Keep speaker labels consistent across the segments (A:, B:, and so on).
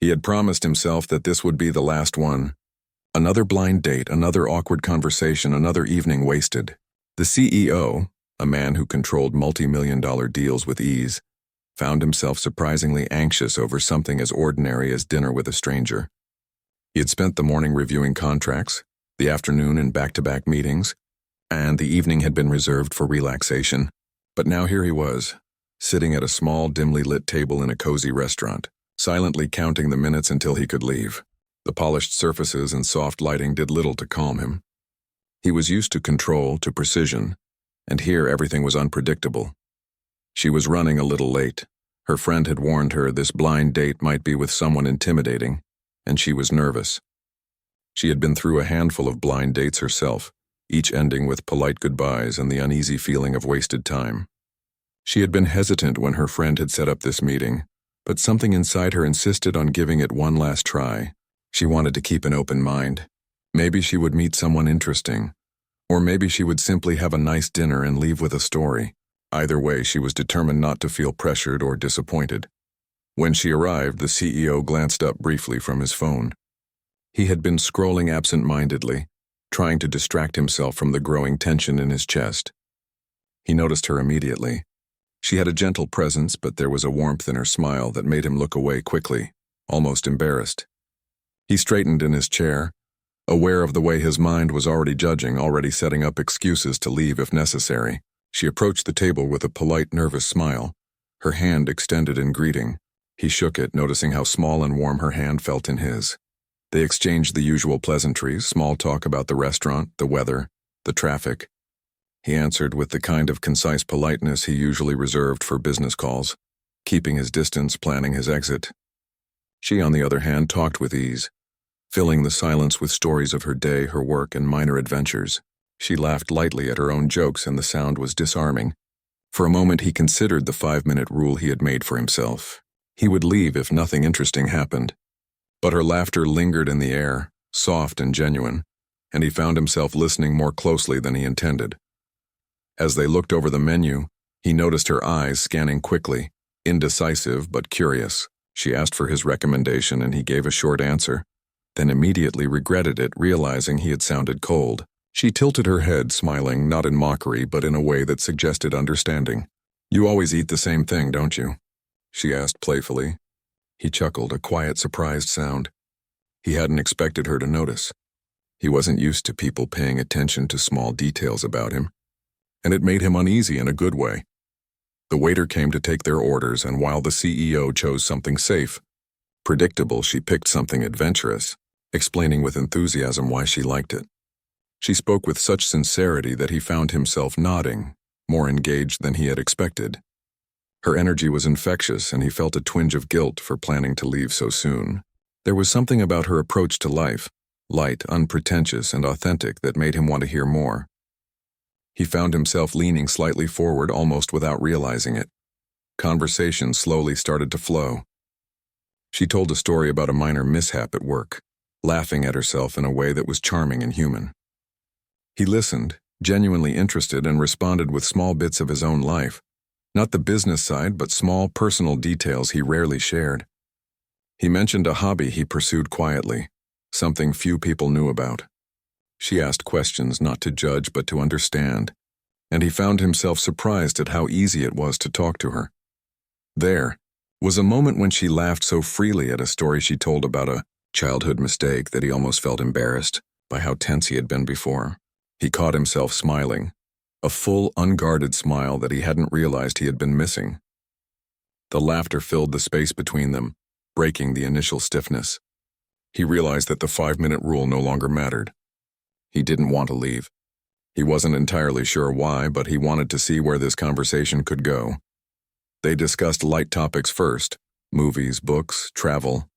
A: He had promised himself that this would be the last one. Another blind date, another awkward conversation, another evening wasted. The CEO, a man who controlled multi-million-dollar deals with ease, found himself surprisingly anxious over something as ordinary as dinner with a stranger. He had spent the morning reviewing contracts, the afternoon in back-to-back meetings, and the evening had been reserved for relaxation. But now here he was, sitting at a small, dimly lit table in a cozy restaurant, silently counting the minutes until he could leave. The polished surfaces and soft lighting did little to calm him. He was used to control, to precision, and here everything was unpredictable. She was running a little late. Her friend had warned her this blind date might be with someone intimidating, and she was nervous. She had been through a handful of blind dates herself, each ending with polite goodbyes and the uneasy feeling of wasted time. She had been hesitant when her friend had set up this meeting, but something inside her insisted on giving it one last try. She wanted to keep an open mind. Maybe she would meet someone interesting, or maybe she would simply have a nice dinner and leave with a story. Either way, she was determined not to feel pressured or disappointed. When she arrived, the CEO glanced up briefly from his phone. He had been scrolling absent-mindedly, trying to distract himself from the growing tension in his chest. He noticed her immediately. She had a gentle presence, but there was a warmth in her smile that made him look away quickly, almost embarrassed. He straightened in his chair, aware of the way his mind was already judging, already setting up excuses to leave if necessary. She approached the table with a polite, nervous smile, her hand extended in greeting. He shook it, noticing how small and warm her hand felt in his. They exchanged the usual pleasantries, small talk about the restaurant, the weather, the traffic. He answered with the kind of concise politeness he usually reserved for business calls, keeping his distance, planning his exit. She, on the other hand, talked with ease, filling the silence with stories of her day, her work, and minor adventures. She laughed lightly at her own jokes, and the sound was disarming. For a moment he considered the 5-minute rule he had made for himself. He would leave if nothing interesting happened. But her laughter lingered in the air, soft and genuine, and he found himself listening more closely than he intended. As they looked over the menu, he noticed her eyes scanning quickly, indecisive but curious. She asked for his recommendation, and he gave a short answer, then immediately regretted it, realizing he had sounded cold. She tilted her head, smiling, not in mockery, but in a way that suggested understanding. "You always eat the same thing, don't you?" she asked playfully. He chuckled, a quiet, surprised sound. He hadn't expected her to notice. He wasn't used to people paying attention to small details about him, and it made him uneasy in a good way. The waiter came to take their orders, and while the CEO chose something safe, predictable, she picked something adventurous, explaining with enthusiasm why she liked it. She spoke with such sincerity that he found himself nodding, more engaged than he had expected. Her energy was infectious, and he felt a twinge of guilt for planning to leave so soon. There was something about her approach to life, light, unpretentious, and authentic, that made him want to hear more. He found himself leaning slightly forward almost without realizing it. Conversation slowly started to flow. She told a story about a minor mishap at work, laughing at herself in a way that was charming and human. He listened, genuinely interested, and responded with small bits of his own life. Not the business side, but small personal details he rarely shared. He mentioned a hobby he pursued quietly, something few people knew about. She asked questions not to judge but to understand, and he found himself surprised at how easy it was to talk to her. There was a moment when she laughed so freely at a story she told about a childhood mistake that he almost felt embarrassed by how tense he had been before. He caught himself smiling, a full, unguarded smile that he hadn't realized he had been missing. The laughter filled the space between them, breaking the initial stiffness. He realized that the 5-minute rule no longer mattered. He didn't want to leave. He wasn't entirely sure why, but he wanted to see where this conversation could go. They discussed light topics first: movies, books, travel.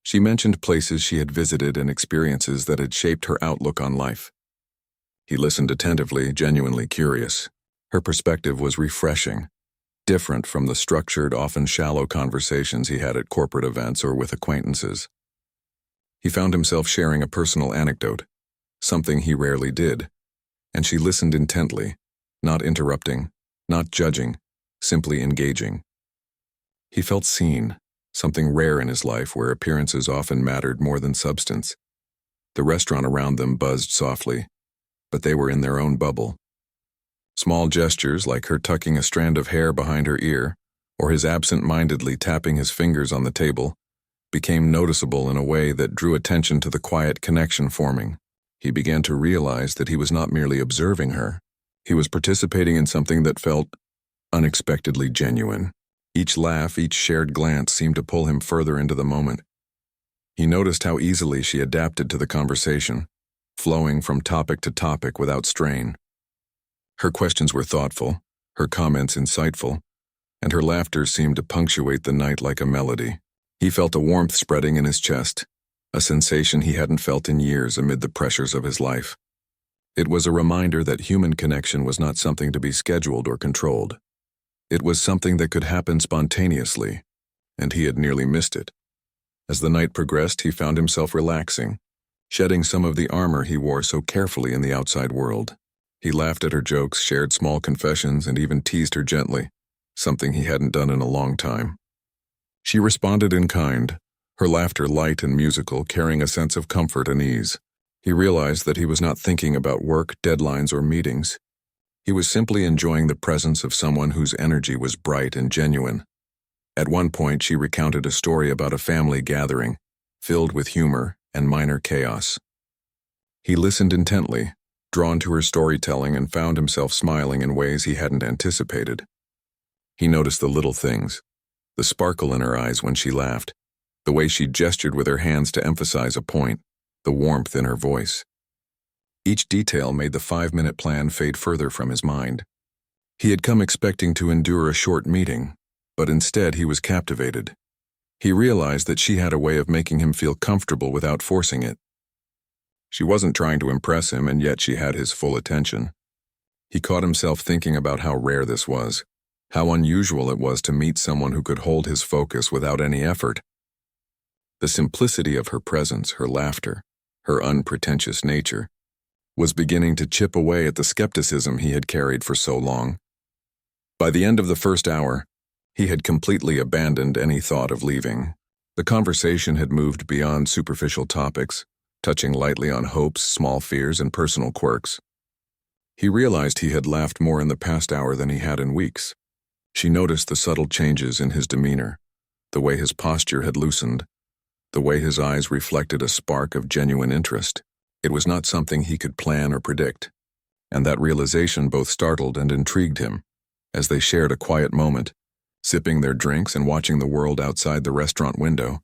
A: She mentioned places she had visited and experiences that had shaped her outlook on life. He listened attentively, genuinely curious. Her perspective was refreshing, different from the structured, often shallow conversations he had at corporate events or with acquaintances. He found himself sharing a personal anecdote, something he rarely did, and she listened intently, not interrupting, not judging, simply engaging. He felt seen, something rare in his life where appearances often mattered more than substance. The restaurant around them buzzed softly, but they were in their own bubble. Small gestures like her tucking a strand of hair behind her ear, or his absent-mindedly tapping his fingers on the table, became noticeable in a way that drew attention to the quiet connection forming. He began to realize that he was not merely observing her. He was participating in something that felt unexpectedly genuine. Each laugh, each shared glance seemed to pull him further into the moment. He noticed how easily she adapted to the conversation, flowing from topic to topic without strain. Her questions were thoughtful, her comments insightful, and her laughter seemed to punctuate the night like a melody. He felt a warmth spreading in his chest, a sensation he hadn't felt in years amid the pressures of his life. It was a reminder that human connection was not something to be scheduled or controlled. It was something that could happen spontaneously, and he had nearly missed it. As the night progressed, he found himself relaxing, shedding some of the armor he wore so carefully in the outside world. He laughed at her jokes, shared small confessions, and even teased her gently, something he hadn't done in a long time. She responded in kind, her laughter light and musical, carrying a sense of comfort and ease. He realized that he was not thinking about work, deadlines, or meetings. He was simply enjoying the presence of someone whose energy was bright and genuine. At one point, she recounted a story about a family gathering, filled with humor and minor chaos. He listened intently, drawn to her storytelling, and found himself smiling in ways he hadn't anticipated. He noticed the little things, the sparkle in her eyes when she laughed, the way she gestured with her hands to emphasize a point, the warmth in her voice. Each detail made the 5-minute plan fade further from his mind. He had come expecting to endure a short meeting, but instead he was captivated. He realized that she had a way of making him feel comfortable without forcing it. She wasn't trying to impress him, and yet she had his full attention. He caught himself thinking about how rare this was, how unusual it was to meet someone who could hold his focus without any effort. The simplicity of her presence, her laughter, her unpretentious nature, was beginning to chip away at the skepticism he had carried for so long. By the end of the first hour, he had completely abandoned any thought of leaving. The conversation had moved beyond superficial topics, touching lightly on hopes, small fears, and personal quirks. He realized he had laughed more in the past hour than he had in weeks. She noticed the subtle changes in his demeanor, the way his posture had loosened, the way his eyes reflected a spark of genuine interest. It was not something he could plan or predict, and that realization both startled and intrigued him. As they shared a quiet moment, sipping their drinks and watching the world outside the restaurant window,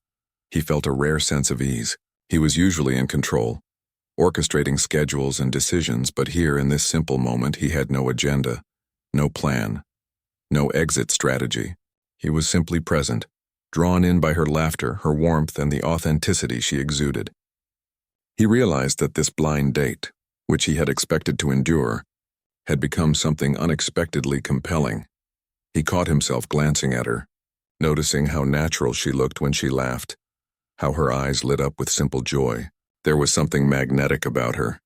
A: he felt a rare sense of ease. He was usually in control, orchestrating schedules and decisions, but here in this simple moment he had no agenda, no plan, no exit strategy. He was simply present, drawn in by her laughter, her warmth, and the authenticity she exuded. He realized that this blind date, which he had expected to endure, had become something unexpectedly compelling. He caught himself glancing at her, noticing how natural she looked when she laughed, how her eyes lit up with simple joy. There was something magnetic about her,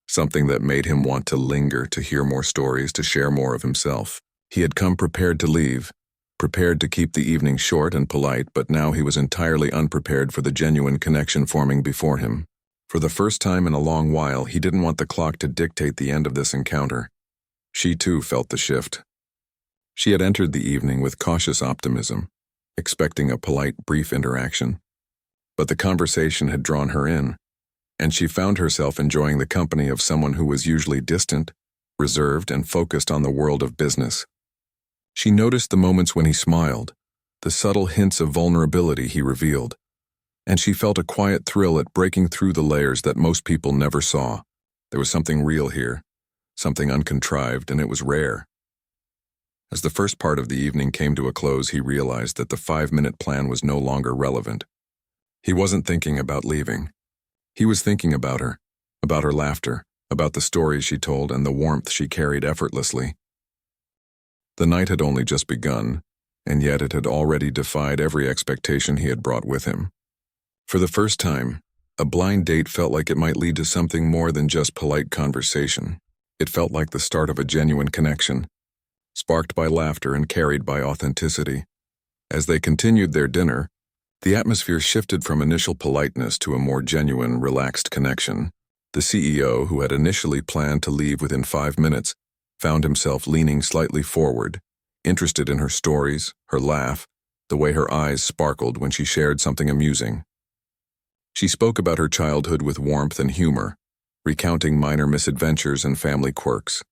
A: something that made him want to linger, to hear more stories, to share more of himself. He had come prepared to leave, prepared to keep the evening short and polite, but now he was entirely unprepared for the genuine connection forming before him. For the first time in a long while, he didn't want the clock to dictate the end of this encounter. She too felt the shift. She had entered the evening with cautious optimism, expecting a polite, brief interaction. But the conversation had drawn her in, and she found herself enjoying the company of someone who was usually distant, reserved, and focused on the world of business. She noticed the moments when he smiled, the subtle hints of vulnerability he revealed, and she felt a quiet thrill at breaking through the layers that most people never saw. There was something real here, something uncontrived, and it was rare. As the first part of the evening came to a close, he realized that the 5-minute plan was no longer relevant. He wasn't thinking about leaving. He was thinking about her laughter, about the stories she told, and the warmth she carried effortlessly. The night had only just begun, and yet it had already defied every expectation he had brought with him. For the first time, a blind date felt like it might lead to something more than just polite conversation. It felt like the start of a genuine connection, sparked by laughter and carried by authenticity. As they continued their dinner, The atmosphere shifted from initial politeness to a more genuine, relaxed connection. The CEO, who had initially planned to leave within 5 minutes, found himself leaning slightly forward, interested in her stories, her laugh, the way her eyes sparkled when she shared something amusing. She spoke about her childhood with warmth and humor, recounting minor misadventures and family quirks.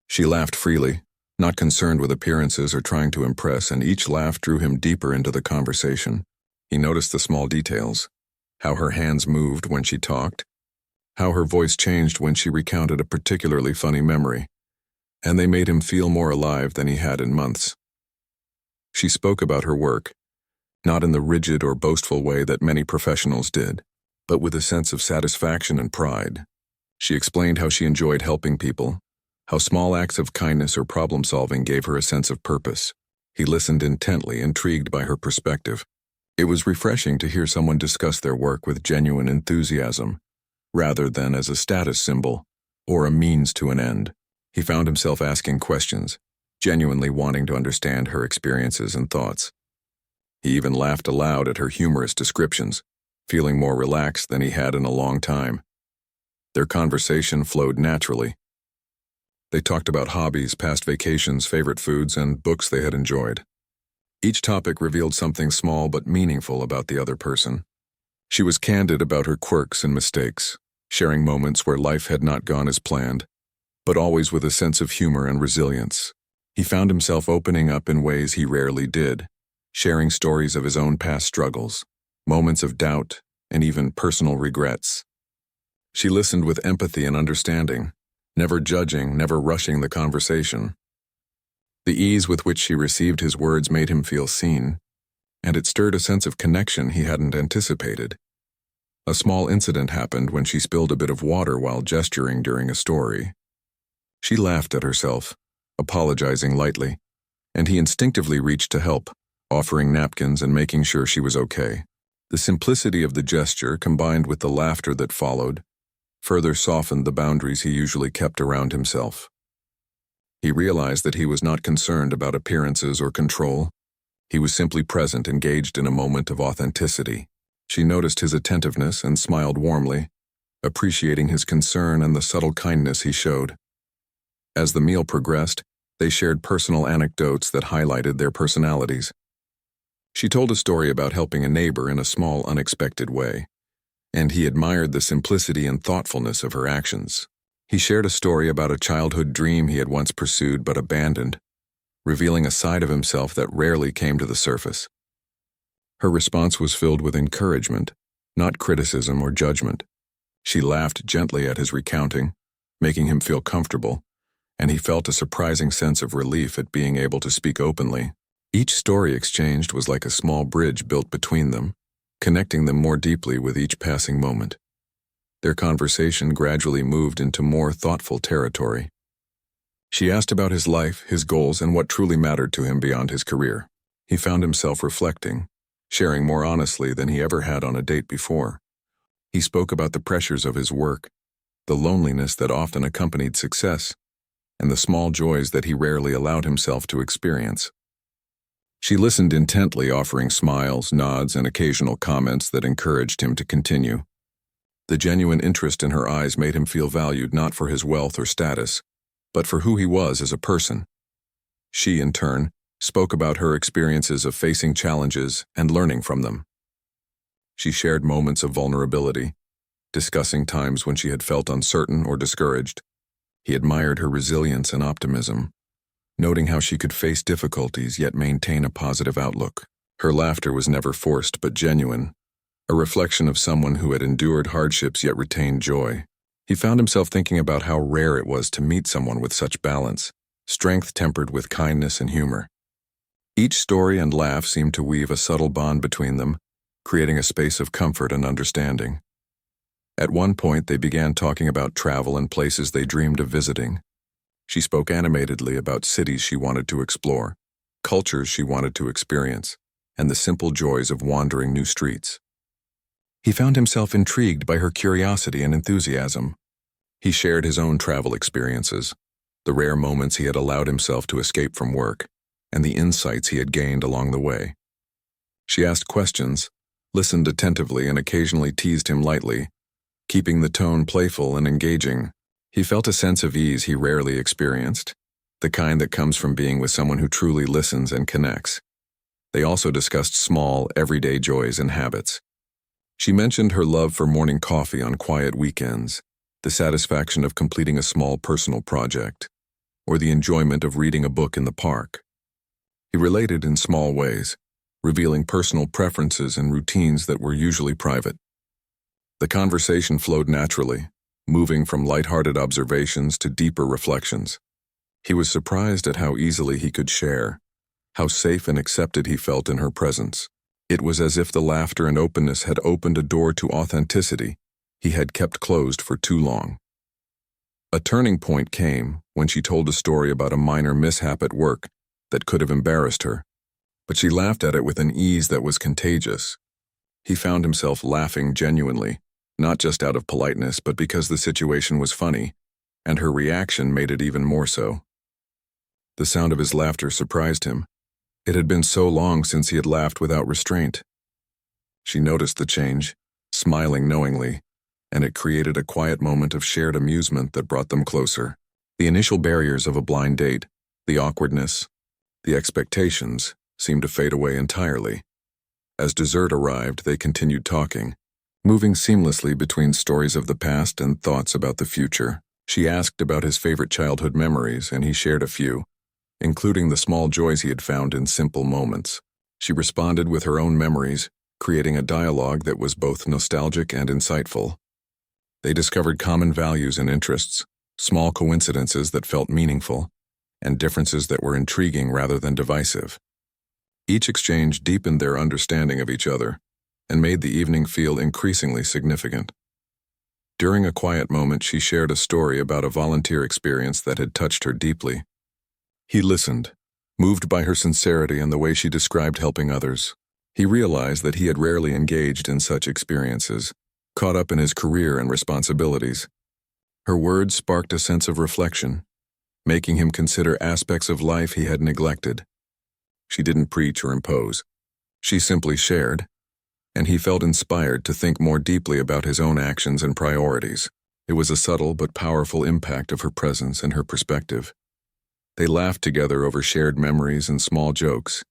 A: She laughed freely, not concerned with appearances or trying to impress, and each laugh drew him deeper into the conversation. He noticed the small details, how her hands moved when she talked, how her voice changed when she recounted a particularly funny memory, and they made him feel more alive than he had in months. She spoke about her work, not in the rigid or boastful way that many professionals did, but with a sense of satisfaction and pride. She explained how she enjoyed helping people, how small acts of kindness or problem-solving gave her a sense of purpose. He listened intently, intrigued by her perspective. It was refreshing to hear someone discuss their work with genuine enthusiasm, rather than as a status symbol or a means to an end. He found himself asking questions, genuinely wanting to understand her experiences and thoughts. He even laughed aloud at her humorous descriptions, feeling more relaxed than he had in a long time. Their conversation flowed naturally. They talked about hobbies, past vacations, favorite foods, and books they had enjoyed. Each topic revealed something small but meaningful about the other person. She was candid about her quirks and mistakes, sharing moments where life had not gone as planned, but always with a sense of humor and resilience. He found himself opening up in ways he rarely did, sharing stories of his own past struggles, moments of doubt, and even personal regrets. She listened with empathy and understanding, never judging, never rushing the conversation. The ease with which she received his words made him feel seen, and it stirred a sense of connection he hadn't anticipated. A small incident happened when she spilled a bit of water while gesturing during a story. She laughed at herself, apologizing lightly, and he instinctively reached to help, offering napkins and making sure she was okay. The simplicity of the gesture, combined with the laughter that followed, further softened the boundaries he usually kept around himself. He realized that he was not concerned about appearances or control. He was simply present, engaged in a moment of authenticity. She noticed his attentiveness and smiled warmly, appreciating his concern and the subtle kindness he showed. As the meal progressed, they shared personal anecdotes that highlighted their personalities. She told a story about helping a neighbor in a small, unexpected way, and he admired the simplicity and thoughtfulness of her actions. He shared a story about a childhood dream he had once pursued but abandoned, revealing a side of himself that rarely came to the surface. Her response was filled with encouragement, not criticism or judgment. She laughed gently at his recounting, making him feel comfortable, and he felt a surprising sense of relief at being able to speak openly. Each story exchanged was like a small bridge built between them, connecting them more deeply with each passing moment. Their conversation gradually moved into more thoughtful territory. She asked about his life, his goals, and what truly mattered to him beyond his career. He found himself reflecting, sharing more honestly than he ever had on a date before. He spoke about the pressures of his work, the loneliness that often accompanied success, and the small joys that he rarely allowed himself to experience. She listened intently, offering smiles, nods, and occasional comments that encouraged him to continue. The genuine interest in her eyes made him feel valued not for his wealth or status, but for who he was as a person. She, in turn, spoke about her experiences of facing challenges and learning from them. She shared moments of vulnerability, discussing times when she had felt uncertain or discouraged. He admired her resilience and optimism, noting how she could face difficulties yet maintain a positive outlook. Her laughter was never forced but genuine, a reflection of someone who had endured hardships yet retained joy. He found himself thinking about how rare it was to meet someone with such balance, strength tempered with kindness and humor. Each story and laugh seemed to weave a subtle bond between them, creating a space of comfort and understanding. At one point, they began talking about travel and places they dreamed of visiting. She spoke animatedly about cities she wanted to explore, cultures she wanted to experience, and the simple joys of wandering new streets. He found himself intrigued by her curiosity and enthusiasm. He shared his own travel experiences, the rare moments he had allowed himself to escape from work, and the insights he had gained along the way. She asked questions, listened attentively and occasionally teased him lightly, keeping the tone playful and engaging. He felt a sense of ease he rarely experienced, the kind that comes from being with someone who truly listens and connects. They also discussed small, everyday joys and habits. She mentioned her love for morning coffee on quiet weekends, the satisfaction of completing a small personal project, or the enjoyment of reading a book in the park. He related in small ways, revealing personal preferences and routines that were usually private. The conversation flowed naturally, moving from lighthearted observations to deeper reflections. He was surprised at how easily he could share, how safe and accepted he felt in her presence. It was as if the laughter and openness had opened a door to authenticity he had kept closed for too long. A turning point came when she told a story about a minor mishap at work that could have embarrassed her, but she laughed at it with an ease that was contagious. He found himself laughing genuinely, not just out of politeness, but because the situation was funny, and her reaction made it even more so. The sound of his laughter surprised him. It had been so long since he had laughed without restraint. She noticed the change, smiling knowingly, and it created a quiet moment of shared amusement that brought them closer. The initial barriers of a blind date, the awkwardness, the expectations, seemed to fade away entirely. As dessert arrived, they continued talking, moving seamlessly between stories of the past and thoughts about the future. She asked about his favorite childhood memories, and he shared a few, including the small joys he had found in simple moments. She responded with her own memories, creating a dialogue that was both nostalgic and insightful. They discovered common values and interests, small coincidences that felt meaningful, and differences that were intriguing rather than divisive. Each exchange deepened their understanding of each other and made the evening feel increasingly significant. During a quiet moment, she shared a story about a volunteer experience that had touched her deeply. He listened, moved by her sincerity and the way she described helping others. He realized that he had rarely engaged in such experiences, caught up in his career and responsibilities. Her words sparked a sense of reflection, making him consider aspects of life he had neglected. She didn't preach or impose. She simply shared, and he felt inspired to think more deeply about his own actions and priorities. It was a subtle but powerful impact of her presence and her perspective. They laughed together over shared memories and small jokes,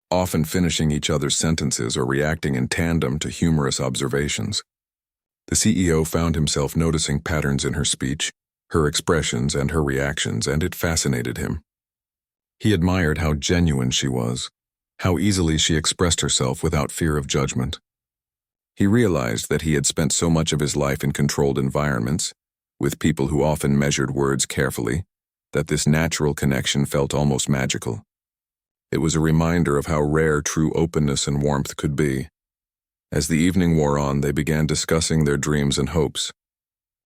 A: often finishing each other's sentences or reacting in tandem to humorous observations. The CEO found himself noticing patterns in her speech, her expressions, and her reactions, and it fascinated him. He admired how genuine she was, how easily she expressed herself without fear of judgment. He realized that he had spent so much of his life in controlled environments, with people who often measured words carefully, that this natural connection felt almost magical. It was a reminder of how rare true openness and warmth could be. As the evening wore on, they began discussing their dreams and hopes.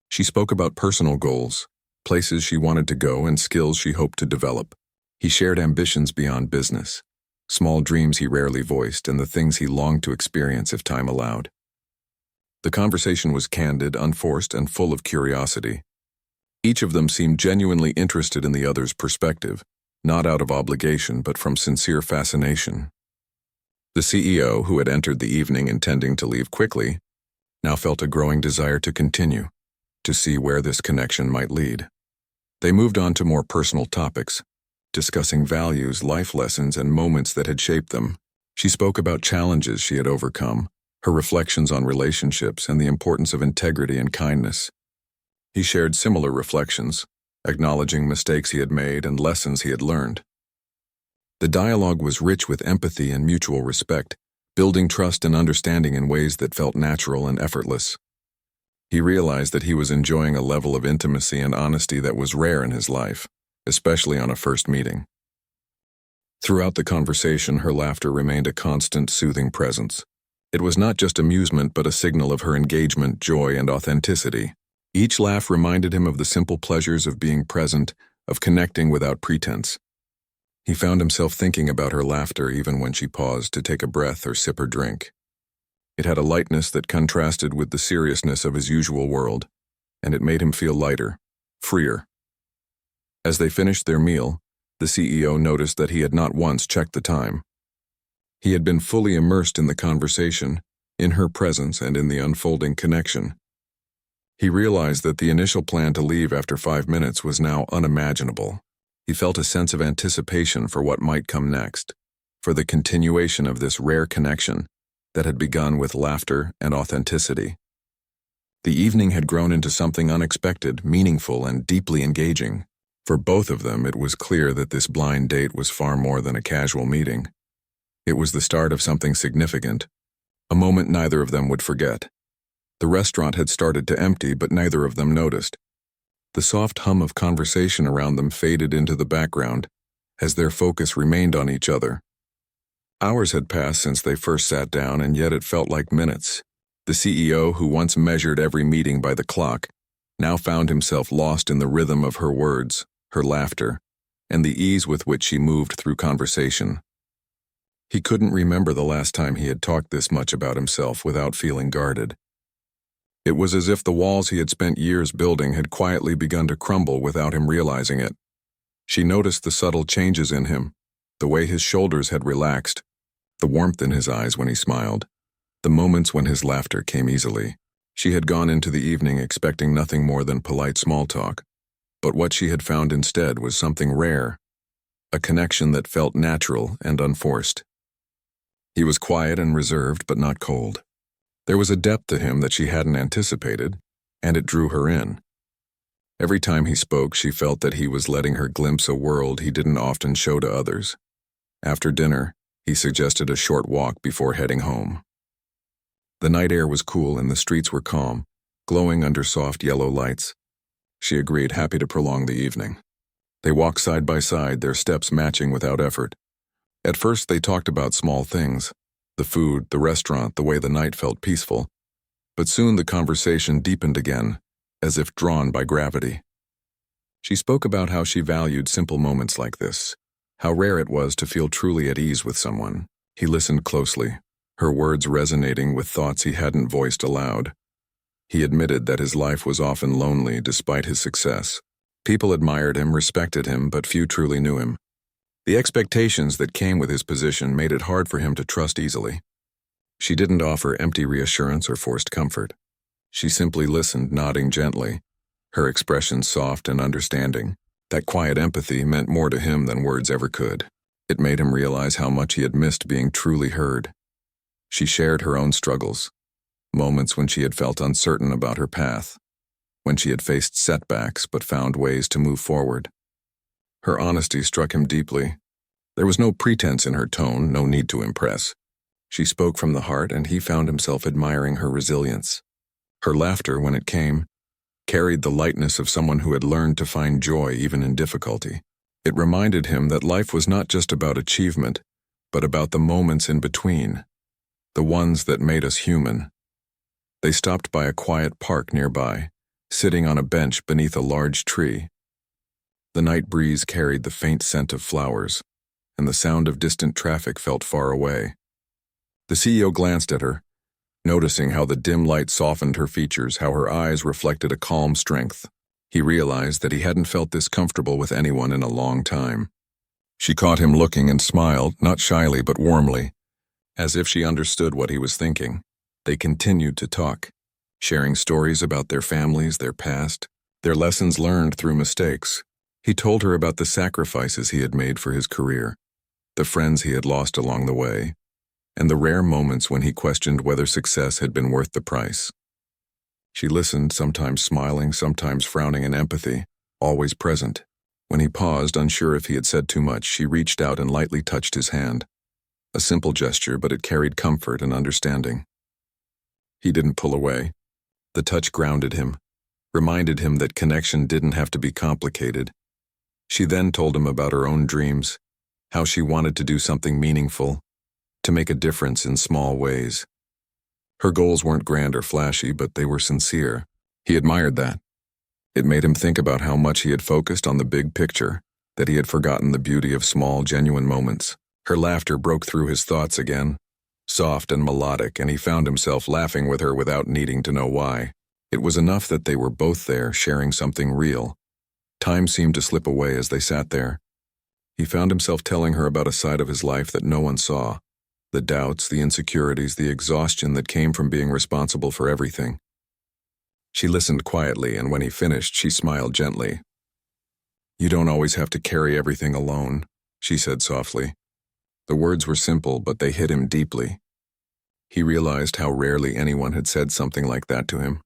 A: She spoke about personal goals, places she wanted to go, and skills she hoped to develop. He shared ambitions beyond business, small dreams he rarely voiced, and the things he longed to experience if time allowed. The conversation was candid, unforced, and full of curiosity. Each of them seemed genuinely interested in the other's perspective, not out of obligation but from sincere fascination. The CEO, who had entered the evening intending to leave quickly, now felt a growing desire to continue, to see where this connection might lead. They moved on to more personal topics, discussing values, life lessons, and moments that had shaped them. She spoke about challenges she had overcome, her reflections on relationships, and the importance of integrity and kindness. He shared similar reflections, acknowledging mistakes he had made and lessons he had learned. The dialogue was rich with empathy and mutual respect, building trust and understanding in ways that felt natural and effortless. He realized that he was enjoying a level of intimacy and honesty that was rare in his life, especially on a first meeting. Throughout the conversation, her laughter remained a constant, soothing presence. It was not just amusement, but a signal of her engagement, joy, and authenticity. Each laugh reminded him of the simple pleasures of being present, of connecting without pretense. He found himself thinking about her laughter even when she paused to take a breath or sip her drink. It had a lightness that contrasted with the seriousness of his usual world, and it made him feel lighter, freer. As they finished their meal, the CEO noticed that he had not once checked the time. He had been fully immersed in the conversation, in her presence and in the unfolding connection. He realized that the initial plan to leave after 5 minutes was now unimaginable. He felt a sense of anticipation for what might come next, for the continuation of this rare connection that had begun with laughter and authenticity. The evening had grown into something unexpected, meaningful, and deeply engaging. For both of them, it was clear that this blind date was far more than a casual meeting. It was the start of something significant, a moment neither of them would forget. The restaurant had started to empty, but neither of them noticed. The soft hum of conversation around them faded into the background as their focus remained on each other. Hours had passed since they first sat down, and yet it felt like minutes. The CEO, who once measured every meeting by the clock, now found himself lost in the rhythm of her words, her laughter, and the ease with which she moved through conversation. He couldn't remember the last time he had talked this much about himself without feeling guarded. It was as if the walls he had spent years building had quietly begun to crumble without him realizing it. She noticed the subtle changes in him, the way his shoulders had relaxed, the warmth in his eyes when he smiled, the moments when his laughter came easily. She had gone into the evening expecting nothing more than polite small talk, but what she had found instead was something rare, a connection that felt natural and unforced. He was quiet and reserved, but not cold. There was a depth to him that she hadn't anticipated, and it drew her in. Every time he spoke, she felt that he was letting her glimpse a world he didn't often show to others. After dinner, he suggested a short walk before heading home. The night air was cool and the streets were calm, glowing under soft yellow lights. She agreed, happy to prolong the evening. They walked side by side, their steps matching without effort. At first, they talked about small things, the food, the restaurant, the way the night felt peaceful. But soon the conversation deepened again, as if drawn by gravity. She spoke about how she valued simple moments like this, how rare it was to feel truly at ease with someone. He listened closely, her words resonating with thoughts he hadn't voiced aloud. He admitted that his life was often lonely despite his success. People admired him, respected him, but few truly knew him. The expectations that came with his position made it hard for him to trust easily. She didn't offer empty reassurance or forced comfort. She simply listened, nodding gently, her expression soft and understanding. That quiet empathy meant more to him than words ever could. It made him realize how much he had missed being truly heard. She shared her own struggles, moments when she had felt uncertain about her path, when she had faced setbacks but found ways to move forward. Her honesty struck him deeply. There was no pretense in her tone, no need to impress. She spoke from the heart, and he found himself admiring her resilience. Her laughter, when it came, carried the lightness of someone who had learned to find joy even in difficulty. It reminded him that life was not just about achievement, but about the moments in between, the ones that made us human. They stopped by a quiet park nearby, sitting on a bench beneath a large tree. The night breeze carried the faint scent of flowers, and the sound of distant traffic felt far away. The CEO glanced at her, noticing how the dim light softened her features, how her eyes reflected a calm strength. He realized that he hadn't felt this comfortable with anyone in a long time. She caught him looking and smiled, not shyly but warmly, as if she understood what he was thinking. They continued to talk, sharing stories about their families, their past, their lessons learned through mistakes. He told her about the sacrifices he had made for his career, the friends he had lost along the way, and the rare moments when he questioned whether success had been worth the price. She listened, sometimes smiling, sometimes frowning in empathy, always present. When he paused, unsure if he had said too much, she reached out and lightly touched his hand. A simple gesture, but it carried comfort and understanding. He didn't pull away. The touch grounded him, reminded him that connection didn't have to be complicated. She then told him about her own dreams, how she wanted to do something meaningful, to make a difference in small ways. Her goals weren't grand or flashy, but they were sincere. He admired that. It made him think about how much he had focused on the big picture, that he had forgotten the beauty of small, genuine moments. Her laughter broke through his thoughts again, soft and melodic, and he found himself laughing with her without needing to know why. It was enough that they were both there, sharing something real. Time seemed to slip away as they sat there. He found himself telling her about a side of his life that no one saw, The doubts, the insecurities, the exhaustion that came from being responsible for everything. She listened quietly, and when he finished, she smiled gently. "You don't always have to carry everything alone," she said softly. The words were simple, but they hit him deeply. He realized how rarely anyone had said something like that to him.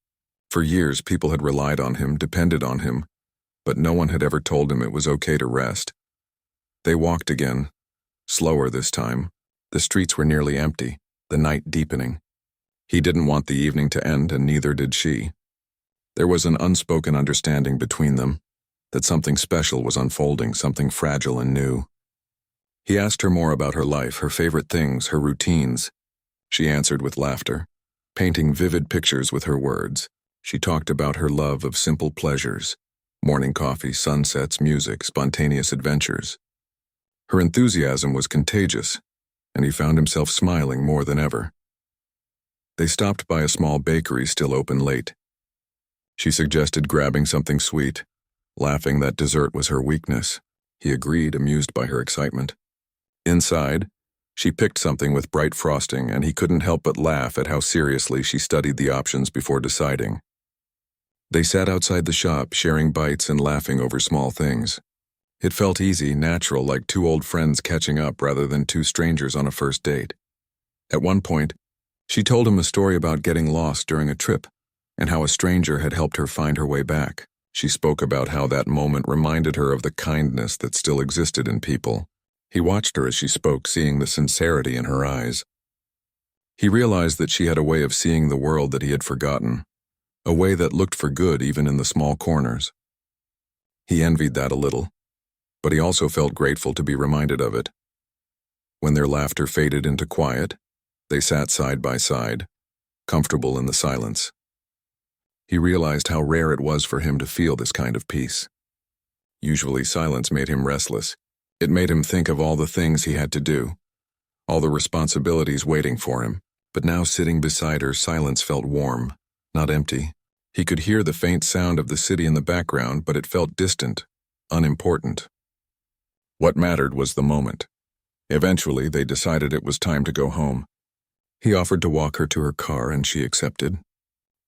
A: For years, people had relied on him, depended on him, but no one had ever told him it was okay to rest. They walked again, slower this time. The streets were nearly empty, the night deepening. He didn't want the evening to end, and neither did she. There was an unspoken understanding between them, that something special was unfolding, something fragile and new. He asked her more about her life, her favorite things, her routines. She answered with laughter, painting vivid pictures with her words. She talked about her love of simple pleasures, morning coffee, sunsets, music, spontaneous adventures. Her enthusiasm was contagious, and he found himself smiling more than ever. They stopped by a small bakery still open late. She suggested grabbing something sweet, laughing that dessert was her weakness. He agreed, amused by her excitement. Inside, she picked something with bright frosting, and he couldn't help but laugh at how seriously she studied the options before deciding. They sat outside the shop, sharing bites and laughing over small things. It felt easy, natural, like two old friends catching up rather than two strangers on a first date. At one point, she told him a story about getting lost during a trip, and how a stranger had helped her find her way back. She spoke about how that moment reminded her of the kindness that still existed in people. He watched her as she spoke, seeing the sincerity in her eyes. He realized that she had a way of seeing the world that he had forgotten, a way that looked for good even in the small corners. He envied that a little, but he also felt grateful to be reminded of it. When their laughter faded into quiet, they sat side by side, comfortable in the silence. He realized how rare it was for him to feel this kind of peace. Usually silence made him restless. It made him think of all the things he had to do, all the responsibilities waiting for him. But now, sitting beside her, silence felt warm, not empty. He could hear the faint sound of the city in the background, but it felt distant, unimportant. What mattered was the moment. Eventually, they decided it was time to go home. He offered to walk her to her car, and she accepted.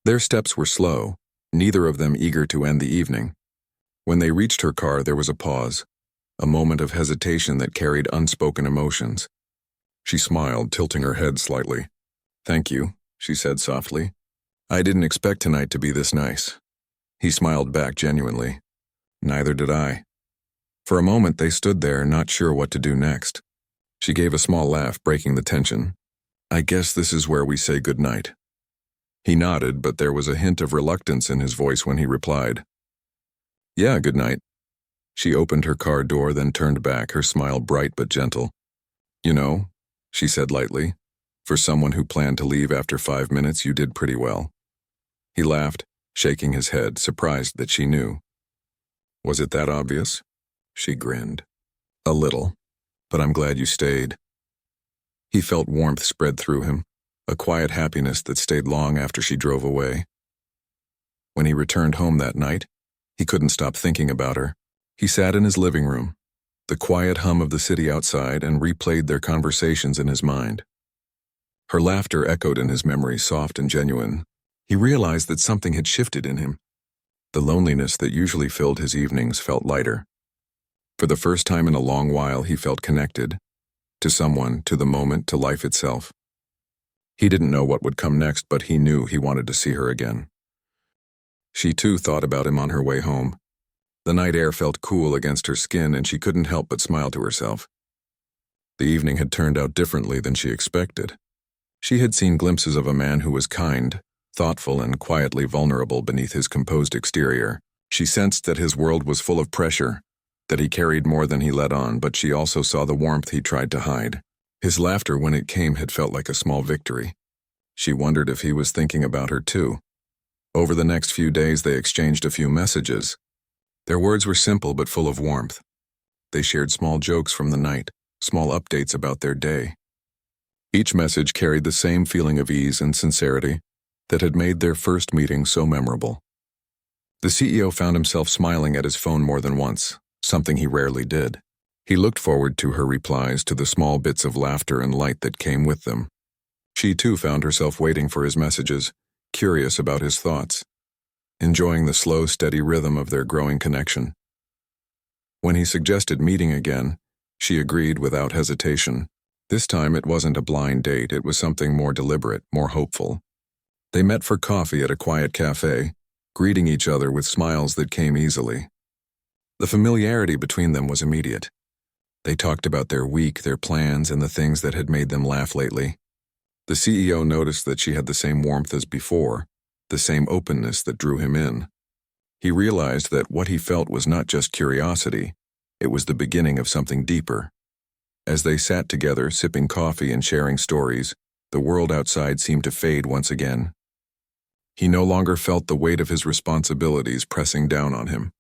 A: Their steps were slow, neither of them eager to end the evening. When they reached her car, there was a pause, a moment of hesitation that carried unspoken emotions. She smiled, tilting her head slightly. "Thank you," she said softly. "I didn't expect tonight to be this nice." He smiled back genuinely. "Neither did I." For a moment they stood there, not sure what to do next. She gave a small laugh, breaking the tension. "I guess this is where we say goodnight." He nodded, but there was a hint of reluctance in his voice when he replied, "Yeah, good night." She opened her car door, then turned back, her smile bright but gentle. "You know," she said lightly, "for someone who planned to leave after 5 minutes, you did pretty well." He laughed, shaking his head, surprised that she knew. "Was it that obvious?" She grinned. "A little, but I'm glad you stayed." He felt warmth spread through him, a quiet happiness that stayed long after she drove away. When he returned home that night, he couldn't stop thinking about her. He sat in his living room, the quiet hum of the city outside, and replayed their conversations in his mind. Her laughter echoed in his memory, soft and genuine. He realized that something had shifted in him. The loneliness that usually filled his evenings felt lighter. For the first time in a long while, he felt connected, to someone, to the moment, to life itself. He didn't know what would come next, but he knew he wanted to see her again. She too thought about him on her way home. The night air felt cool against her skin, and she couldn't help but smile to herself. The evening had turned out differently than she expected. She had seen glimpses of a man who was kind, thoughtful, and quietly vulnerable beneath his composed exterior. She sensed that his world was full of pressure, that he carried more than he let on, but she also saw the warmth he tried to hide. His laughter, when it came, had felt like a small victory. She wondered if he was thinking about her too. Over the next few days, they exchanged a few messages. Their words were simple but full of warmth. They shared small jokes from the night, small updates about their day. Each message carried the same feeling of ease and sincerity that had made their first meeting so memorable. The CEO found himself smiling at his phone more than once, something he rarely did. He looked forward to her replies, to the small bits of laughter and light that came with them. She too found herself waiting for his messages, curious about his thoughts, enjoying the slow, steady rhythm of their growing connection. When he suggested meeting again, she agreed without hesitation. This time it wasn't a blind date, it was something more deliberate, more hopeful. They met for coffee at a quiet cafe, greeting each other with smiles that came easily. The familiarity between them was immediate. They talked about their week, their plans, and the things that had made them laugh lately. The CEO noticed that she had the same warmth as before, the same openness that drew him in. He realized that what he felt was not just curiosity, it was the beginning of something deeper. As they sat together, sipping coffee and sharing stories, the world outside seemed to fade once again. He no longer felt the weight of his responsibilities pressing down on him.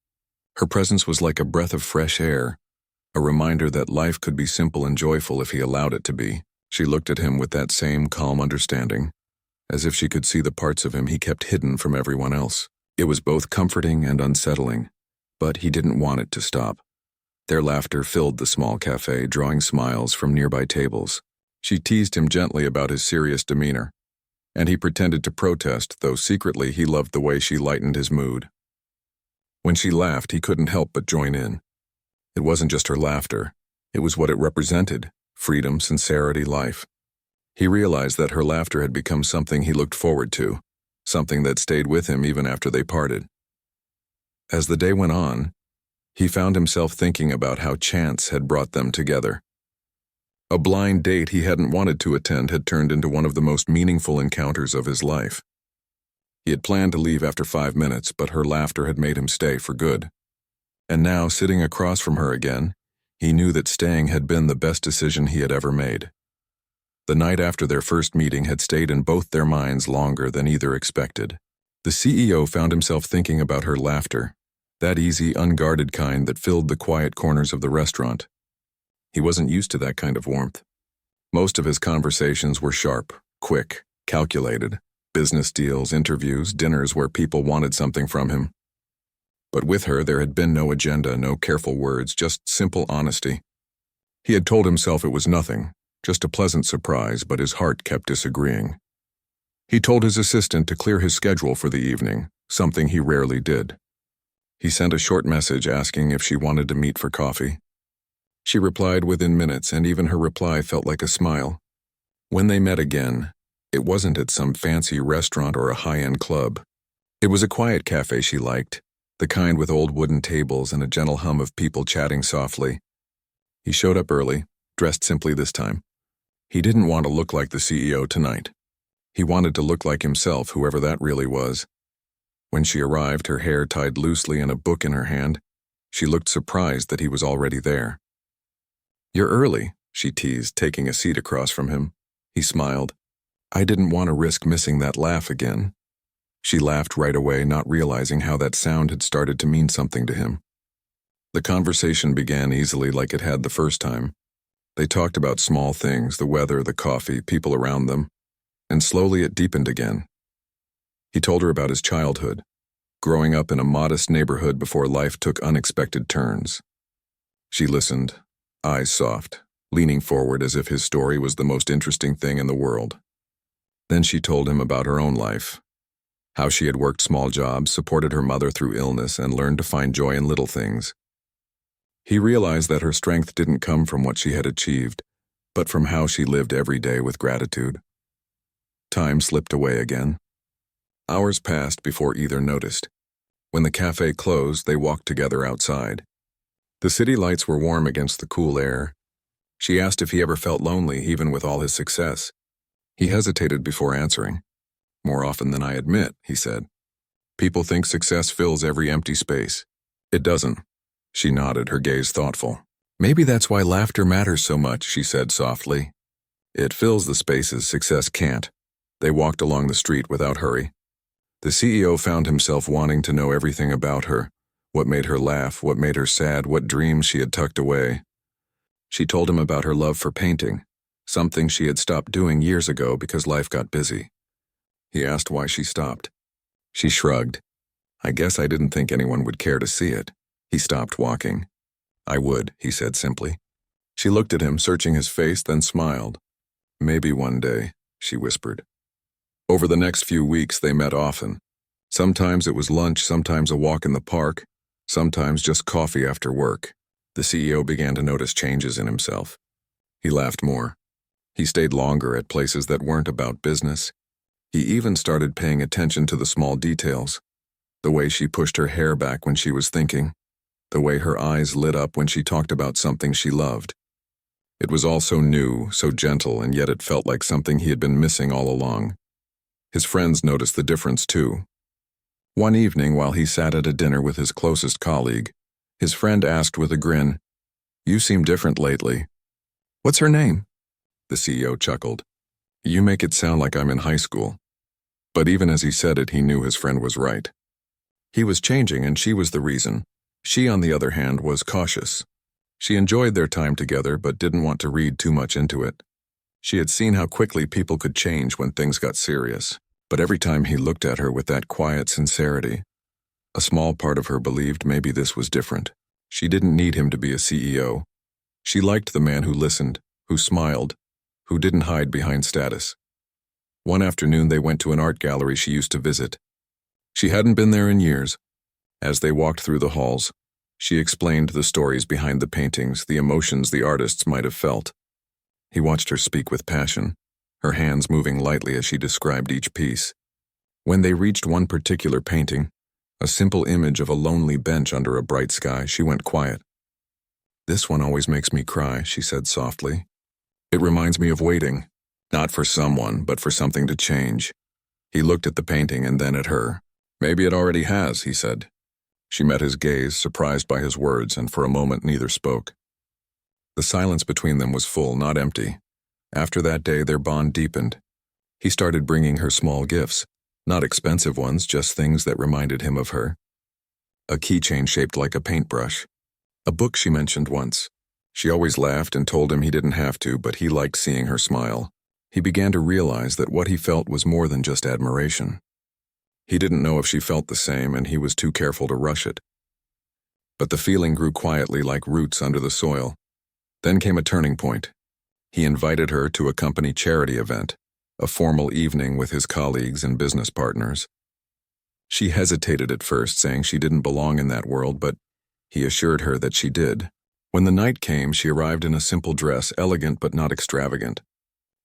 A: Her presence was like a breath of fresh air, a reminder that life could be simple and joyful if he allowed it to be. She looked at him with that same calm understanding, as if she could see the parts of him he kept hidden from everyone else. It was both comforting and unsettling, but he didn't want it to stop. Their laughter filled the small cafe, drawing smiles from nearby tables. She teased him gently about his serious demeanor, and he pretended to protest, though secretly he loved the way she lightened his mood. When she laughed, he couldn't help but join in. It wasn't just her laughter, it was what it represented: freedom, sincerity, life. He realized that her laughter had become something he looked forward to, something that stayed with him even after they parted. As the day went on, he found himself thinking about how chance had brought them together. A blind date he hadn't wanted to attend had turned into one of the most meaningful encounters of his life. He had planned to leave after 5 minutes, but her laughter had made him stay for good. And now, sitting across from her again, he knew that staying had been the best decision he had ever made. The night after their first meeting had stayed in both their minds longer than either expected. The CEO found himself thinking about her laughter, that easy, unguarded kind that filled the quiet corners of the restaurant. He wasn't used to that kind of warmth. Most of his conversations were sharp, quick, calculated: business deals, interviews, dinners where people wanted something from him. But with her, there had been no agenda, no careful words, just simple honesty. He had told himself it was nothing, just a pleasant surprise, but his heart kept disagreeing. He told his assistant to clear his schedule for the evening, something he rarely did. He sent a short message asking if she wanted to meet for coffee. She replied within minutes, and even her reply felt like a smile. When they met again, it wasn't at some fancy restaurant or a high-end club. It was a quiet cafe she liked, the kind with old wooden tables and a gentle hum of people chatting softly. He showed up early, dressed simply this time. He didn't want to look like the CEO tonight. He wanted to look like himself, whoever that really was. When she arrived, her hair tied loosely and a book in her hand, she looked surprised that he was already there. "You're early," she teased, taking a seat across from him. He smiled. "I didn't want to risk missing that laugh again." She laughed right away, not realizing how that sound had started to mean something to him. The conversation began easily, like it had the first time. They talked about small things: the weather, the coffee, people around them, and slowly it deepened again. He told her about his childhood, growing up in a modest neighborhood before life took unexpected turns. She listened, eyes soft, leaning forward as if his story was the most interesting thing in the world. Then she told him about her own life, how she had worked small jobs, supported her mother through illness, and learned to find joy in little things. He realized that her strength didn't come from what she had achieved, but from how she lived every day with gratitude. Time slipped away again. Hours passed before either noticed. When the cafe closed, they walked together outside. The city lights were warm against the cool air. She asked if he ever felt lonely, even with all his success. He hesitated before answering. "More often than I admit," he said. "People think success fills every empty space. It doesn't." She nodded, her gaze thoughtful. "Maybe that's why laughter matters so much," she said softly. "It fills the spaces success can't." They walked along the street without hurry. The CEO found himself wanting to know everything about her: what made her laugh, what made her sad, what dreams she had tucked away. She told him about her love for painting, something she had stopped doing years ago because life got busy. He asked why she stopped. She shrugged. "I guess I didn't think anyone would care to see it." He stopped walking. I would, he said simply. She looked at him, searching his face, then smiled. Maybe one day, she whispered. Over the next few weeks, they met often. Sometimes it was lunch, sometimes a walk in the park, sometimes just coffee after work. The CEO began to notice changes in himself. He laughed more. He stayed longer at places that weren't about business. He even started paying attention to the small details. The way she pushed her hair back when she was thinking. The way her eyes lit up when she talked about something she loved. It was all so new, so gentle, and yet it felt like something he had been missing all along. His friends noticed the difference too. One evening, while he sat at a dinner with his closest colleague, his friend asked with a grin, "You seem different lately." "What's her name?" The CEO chuckled. "You make it sound like I'm in high school." But even as he said it, he knew his friend was right. He was changing, and she was the reason. She, on the other hand, was cautious. She enjoyed their time together, but didn't want to read too much into it. She had seen how quickly people could change when things got serious. But every time he looked at her with that quiet sincerity, a small part of her believed maybe this was different. She didn't need him to be a CEO. She liked the man who listened, who smiled, who didn't hide behind status. One afternoon they went to an art gallery she used to visit. She hadn't been there in years. As they walked through the halls, she explained the stories behind the paintings, the emotions the artists might have felt. He watched her speak with passion, her hands moving lightly as she described each piece. When they reached one particular painting, a simple image of a lonely bench under a bright sky, she went quiet. "This one always makes me cry," she said softly. "It reminds me of waiting, not for someone, but for something to change." He looked at the painting and then at her. "Maybe it already has," he said. She met his gaze, surprised by his words, and for a moment neither spoke. The silence between them was full, not empty. After that day, their bond deepened. He started bringing her small gifts, not expensive ones, just things that reminded him of her. A keychain shaped like a paintbrush. A book she mentioned once. She always laughed and told him he didn't have to, but he liked seeing her smile. He began to realize that what he felt was more than just admiration. He didn't know if she felt the same, and he was too careful to rush it. But the feeling grew quietly like roots under the soil. Then came a turning point. He invited her to a company charity event, a formal evening with his colleagues and business partners. She hesitated at first, saying she didn't belong in that world, but he assured her that she did. When the night came, she arrived in a simple dress, elegant but not extravagant.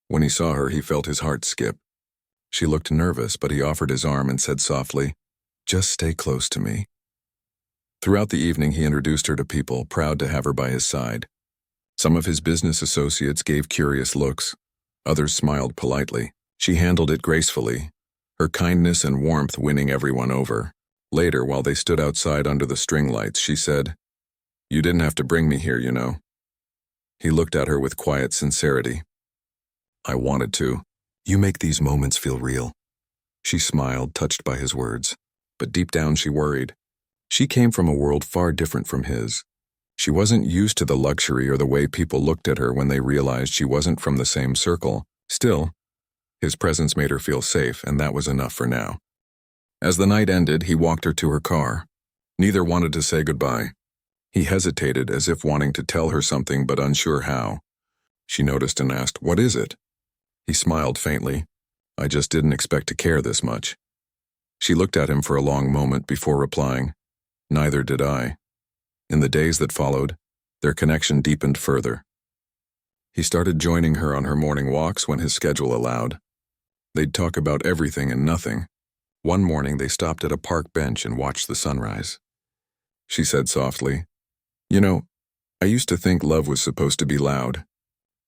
A: When he saw her, he felt his heart skip. She looked nervous, but he offered his arm and said softly, "Just stay close to me." Throughout the evening, he introduced her to people, proud to have her by his side. Some of his business associates gave curious looks. Others smiled politely. She handled it gracefully, her kindness and warmth winning everyone over. Later, while they stood outside under the string lights, she said, "You didn't have to bring me here, you know." He looked at her with quiet sincerity. "I wanted to. You make these moments feel real." She smiled, touched by his words. But deep down she worried. She came from a world far different from his. She wasn't used to the luxury or the way people looked at her when they realized she wasn't from the same circle. Still, his presence made her feel safe, and that was enough for now. As the night ended, he walked her to her car. Neither wanted to say goodbye. He hesitated, as if wanting to tell her something but unsure how. She noticed and asked, "What is it?" He smiled faintly. "I just didn't expect to care this much." She looked at him for a long moment before replying, "Neither did I." In the days that followed, their connection deepened further. He started joining her on her morning walks when his schedule allowed. They'd talk about everything and nothing. One morning they stopped at a park bench and watched the sunrise. She said softly, "You know, I used to think love was supposed to be loud,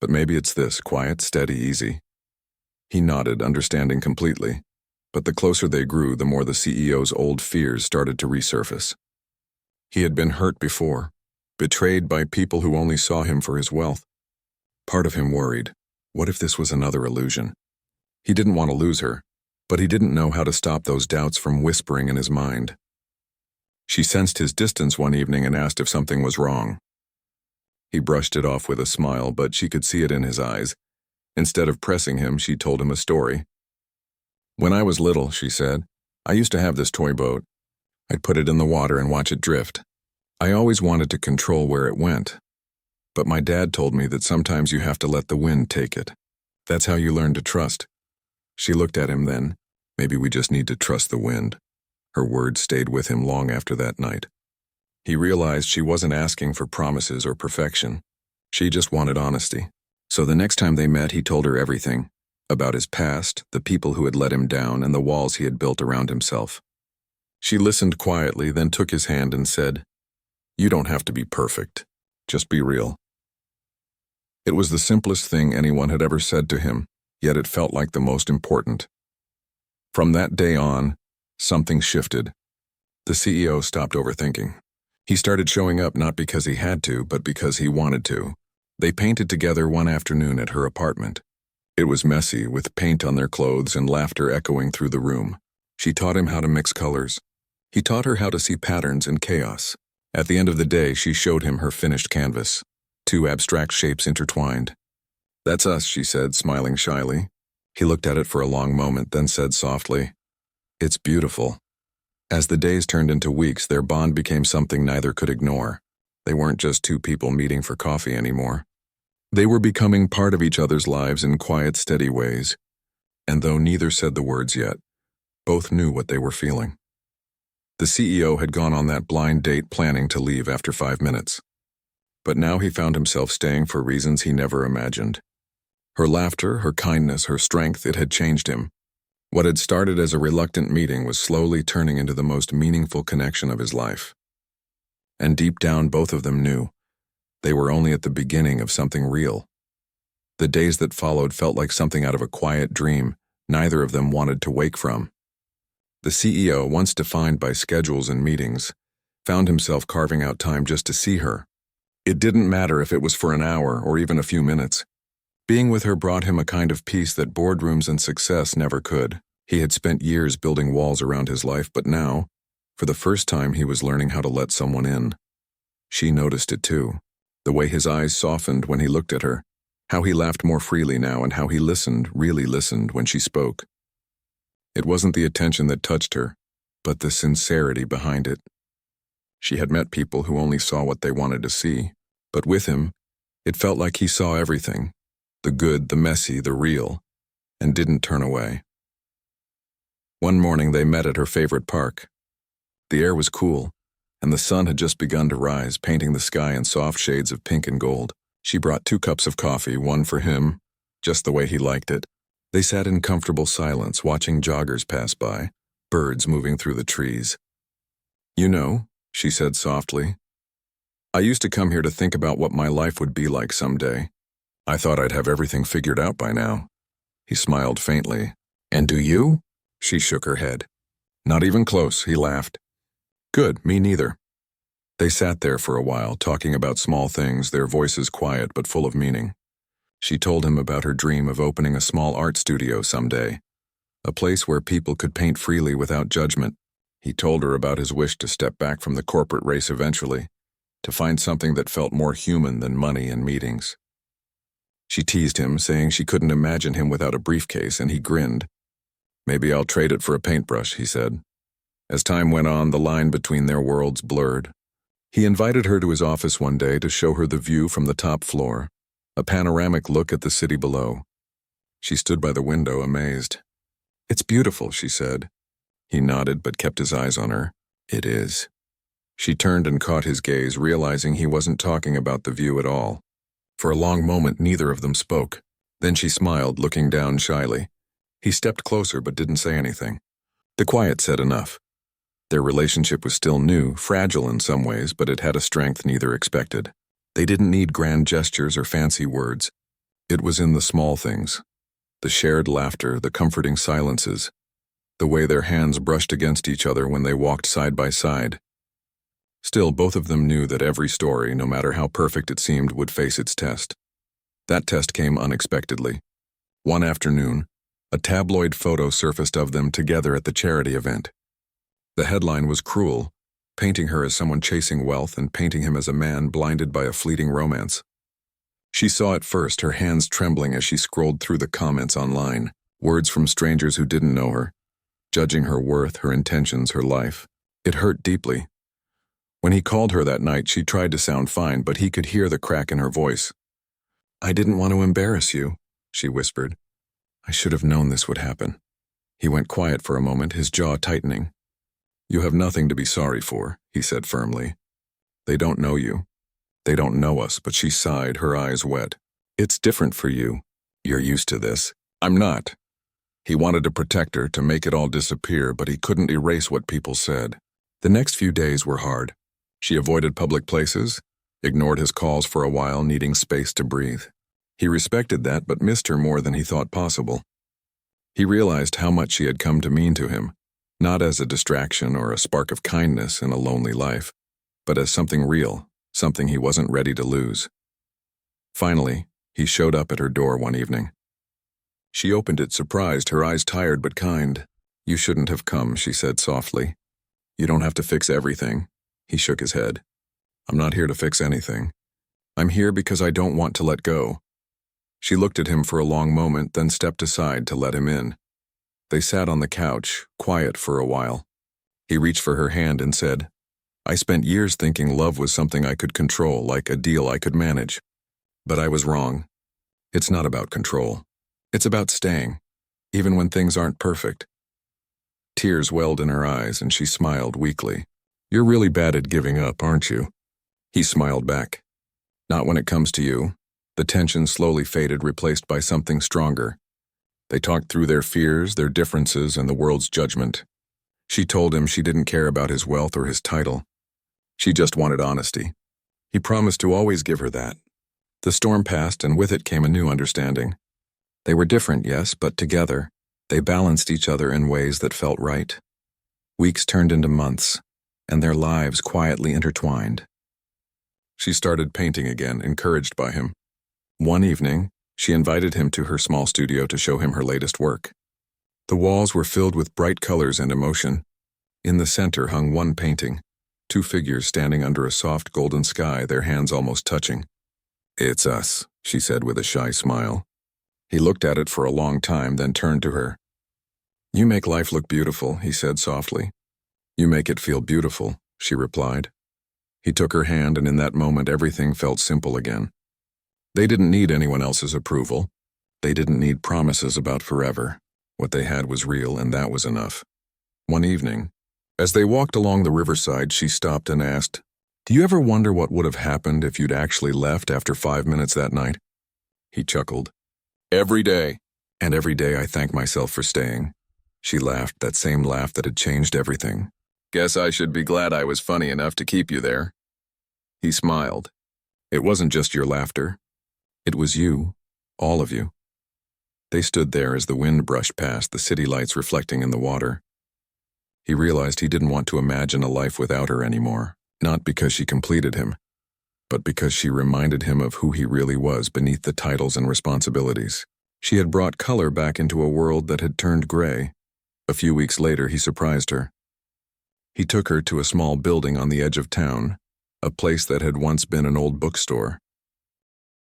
A: but maybe it's this, quiet, steady, easy." He nodded, understanding completely, but the closer they grew, the more the CEO's old fears started to resurface. He had been hurt before, betrayed by people who only saw him for his wealth. Part of him worried, what if this was another illusion? He didn't want to lose her, but he didn't know how to stop those doubts from whispering in his mind. She sensed his distance one evening and asked if something was wrong. He brushed it off with a smile, but she could see it in his eyes. Instead of pressing him, she told him a story. "When I was little," she said, "I used to have this toy boat. I'd put it in the water and watch it drift. I always wanted to control where it went, but my dad told me that sometimes you have to let the wind take it. That's how you learn to trust. She looked at him then. Maybe we just need to trust the wind. Her words stayed with him long after that night. He realized she wasn't asking for promises or perfection. She just wanted honesty. So the next time they met, he told her everything. About his past, the people who had let him down, and the walls he had built around himself. She listened quietly, then took his hand and said, "You don't have to be perfect. Just be real." It was the simplest thing anyone had ever said to him, yet it felt like the most important. From that day on, something shifted. The CEO stopped overthinking. He started showing up not because he had to, but because he wanted to. They painted together one afternoon at her apartment. It was messy, with paint on their clothes and laughter echoing through the room. She taught him how to mix colors. He taught her how to see patterns in chaos. At the end of the day, she showed him her finished canvas, 2 abstract shapes intertwined. "That's us," she said, smiling shyly. He looked at it for a long moment, then said softly, "It's beautiful." As the days turned into weeks, their bond became something neither could ignore. They weren't just 2 people meeting for coffee anymore. They were becoming part of each other's lives in quiet, steady ways. And though neither said the words yet, both knew what they were feeling. The CEO had gone on that blind date planning to leave after 5 minutes. But now he found himself staying for reasons he never imagined. Her laughter, her kindness, her strength, it had changed him. What had started as a reluctant meeting was slowly turning into the most meaningful connection of his life. And deep down, both of them knew they were only at the beginning of something real. The days that followed felt like something out of a quiet dream neither of them wanted to wake from. The CEO, once defined by schedules and meetings, found himself carving out time just to see her. It didn't matter if it was for an hour or even a few minutes. Being with her brought him a kind of peace that boardrooms and success never could. He had spent years building walls around his life, but now, for the first time, he was learning how to let someone in. She noticed it too. The way his eyes softened when he looked at her, how he laughed more freely now, and how he listened, really listened, when she spoke. It wasn't the attention that touched her, but the sincerity behind it. She had met people who only saw what they wanted to see, but with him, it felt like he saw everything, the good, the messy, the real, and didn't turn away. One morning they met at her favorite park. The air was cool, and the sun had just begun to rise, painting the sky in soft shades of pink and gold. She brought 2 cups of coffee, one for him, just the way he liked it. They sat in comfortable silence, watching joggers pass by, birds moving through the trees. "You know," she said softly, "I used to come here to think about what my life would be like someday. I thought I'd have everything figured out by now." He smiled faintly. "And do you?" She shook her head. "Not even close," he laughed. "Good, me neither." They sat there for a while, talking about small things, their voices quiet but full of meaning. She told him about her dream of opening a small art studio someday, a place where people could paint freely without judgment. He told her about his wish to step back from the corporate race eventually, to find something that felt more human than money and meetings. She teased him, saying she couldn't imagine him without a briefcase, and he grinned. "Maybe I'll trade it for a paintbrush," he said. As time went on, the line between their worlds blurred. He invited her to his office one day to show her the view from the top floor, a panoramic look at the city below. She stood by the window, amazed. "It's beautiful," she said. He nodded but kept his eyes on her. "It is." She turned and caught his gaze, realizing he wasn't talking about the view at all. For a long moment, neither of them spoke. Then she smiled, looking down shyly. He stepped closer but didn't say anything. The quiet said enough. Their relationship was still new, fragile in some ways, but it had a strength neither expected. They didn't need grand gestures or fancy words. It was in the small things. The shared laughter, the comforting silences, the way their hands brushed against each other when they walked side by side. Still, both of them knew that every story, no matter how perfect it seemed, would face its test. That test came unexpectedly. One afternoon, a tabloid photo surfaced of them together at the charity event. The headline was cruel, painting her as someone chasing wealth and painting him as a man blinded by a fleeting romance. She saw it first, her hands trembling as she scrolled through the comments online, words from strangers who didn't know her, judging her worth, her intentions, her life. It hurt deeply. When he called her that night, she tried to sound fine, but he could hear the crack in her voice. "I didn't want to embarrass you," she whispered. "I should have known this would happen." He went quiet for a moment, his jaw tightening. "You have nothing to be sorry for," he said firmly. "They don't know you. They don't know us," but she sighed, her eyes wet. "It's different for you. You're used to this. I'm not." He wanted to protect her, to make it all disappear, but he couldn't erase what people said. The next few days were hard. She avoided public places, ignored his calls for a while, needing space to breathe. He respected that, but missed her more than he thought possible. He realized how much she had come to mean to him, not as a distraction or a spark of kindness in a lonely life, but as something real, something he wasn't ready to lose. Finally, he showed up at her door one evening. She opened it surprised, her eyes tired but kind. "You shouldn't have come," she said softly. "You don't have to fix everything." He shook his head. "I'm not here to fix anything. I'm here because I don't want to let go." She looked at him for a long moment, then stepped aside to let him in. They sat on the couch, quiet for a while. He reached for her hand and said, "I spent years thinking love was something I could control, like a deal I could manage. But I was wrong. It's not about control. It's about staying, even when things aren't perfect." Tears welled in her eyes, and she smiled weakly. "You're really bad at giving up, aren't you?" He smiled back. "Not when it comes to you." The tension slowly faded, replaced by something stronger. They talked through their fears, their differences, and the world's judgment. She told him she didn't care about his wealth or his title. She just wanted honesty. He promised to always give her that. The storm passed, and with it came a new understanding. They were different, yes, but together, they balanced each other in ways that felt right. Weeks turned into months, and their lives quietly intertwined. She started painting again, encouraged by him. One evening, she invited him to her small studio to show him her latest work. The walls were filled with bright colors and emotion. In the center hung one painting, two figures standing under a soft golden sky, their hands almost touching. "It's us," she said with a shy smile. He looked at it for a long time, then turned to her. "You make life look beautiful," he said softly. "You make it feel beautiful," she replied. He took her hand, and in that moment everything felt simple again. They didn't need anyone else's approval. They didn't need promises about forever. What they had was real, and that was enough. One evening, as they walked along the riverside, she stopped and asked, "Do you ever wonder what would have happened if you'd actually left after 5 minutes that night?" He chuckled. "Every day. And every day I thank myself for staying." She laughed, that same laugh that had changed everything. "Guess I should be glad I was funny enough to keep you there." He smiled. "It wasn't just your laughter. It was you, all of you." They stood there as the wind brushed past, the city lights reflecting in the water. He realized he didn't want to imagine a life without her anymore, not because she completed him, but because she reminded him of who he really was beneath the titles and responsibilities. She had brought color back into a world that had turned gray. A few weeks later, he surprised her. He took her to a small building on the edge of town, a place that had once been an old bookstore.